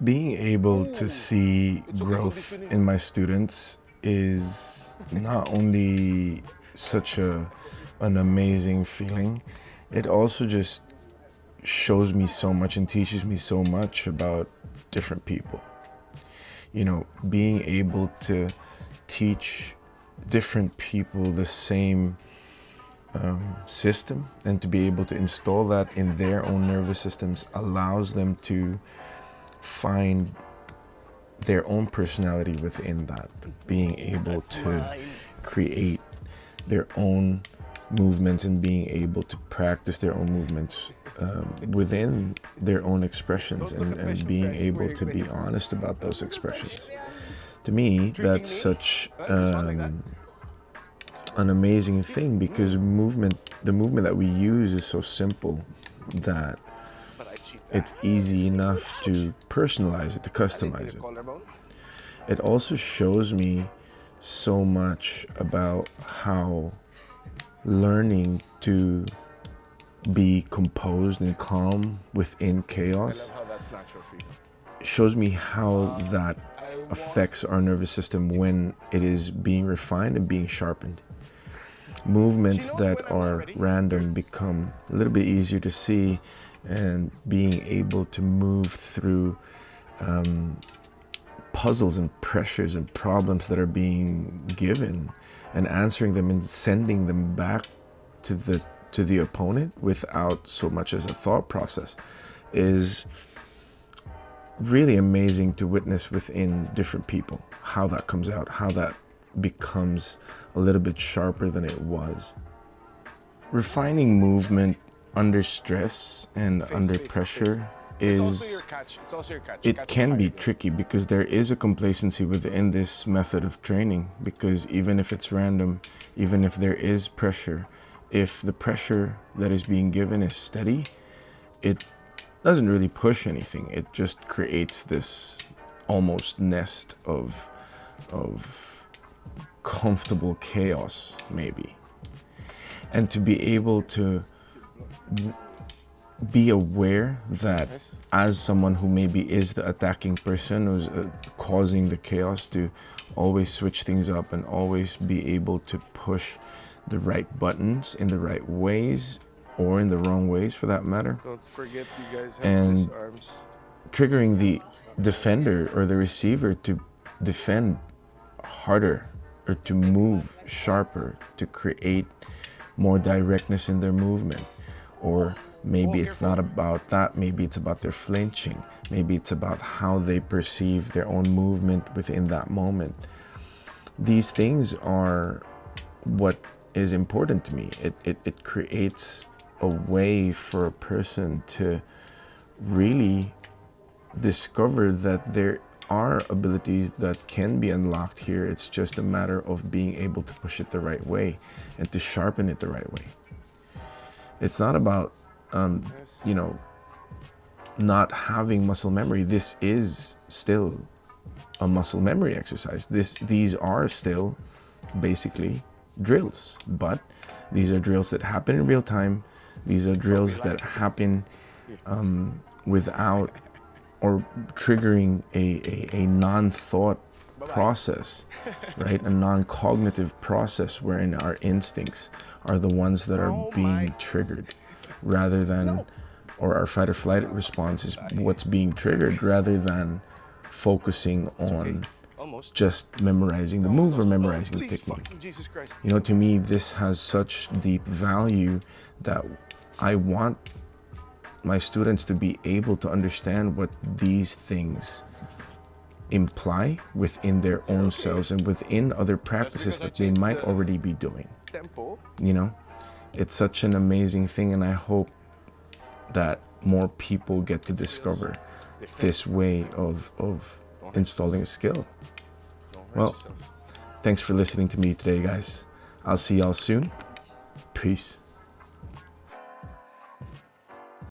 Being able to see growth in my students is not only such an amazing feeling, it also just shows me so much and teaches me so much about different people. You know, being able to teach different people the same system and to be able to install that in their own nervous systems allows them to find their own personality within that, being able to create their own movements and being able to practice their own movements within their own expressions and being able to be honest about those expressions. To me, that's such an amazing thing because the movement that we use is so simple that it's easy enough to personalize it, to customize it. It also shows me so much about how learning to be composed and calm within chaos shows me how that affects our nervous system when it is being refined and being sharpened. Movements that are random become a little bit easier to see, and being able to move through puzzles and pressures and problems that are being given and answering them and sending them back to the opponent without so much as a thought process is really amazing to witness within different people, how that comes out, how that becomes a little bit sharper than it was. Refining movement under stress and under pressure it can be tricky because there is a complacency within this method of training, because even if it's random, even if there is pressure, if the pressure that is being given is steady, it doesn't really push anything. It just creates this almost nest of comfortable chaos, maybe. And to be able to be aware that as someone who maybe is the attacking person who's causing the chaos, to always switch things up and always be able to push the right buttons in the right ways or in the wrong ways for that matter. Don't forget you guys have And these arms. triggering the defender or the receiver to defend harder or to move sharper, to create more directness in their movement. Or maybe it's not about that, maybe it's about their flinching, maybe it's about how they perceive their own movement within that moment. These things are what is important to me. It creates a way for a person to really discover that there are abilities that can be unlocked here. It's just a matter of being able to push it the right way and to sharpen it the right way. It's not about not having muscle memory. This is still a muscle memory exercise. These are still basically drills, but these are drills that happen in real time. These are drills that happen without or triggering a non-thought process, right? A non-cognitive process wherein our instincts are the ones that are being triggered rather than, or our fight or flight response is what's being triggered rather than focusing on just memorizing the move or memorizing the technique. You know, to me, this has such deep value that I want my students to be able to understand what these things imply within their own selves and within other practices that they might already be doing. You know, it's such an amazing thing, and I hope that more people get to discover this way of installing a skill. Well, thanks for listening to me today, guys. I'll see y'all soon. Peace.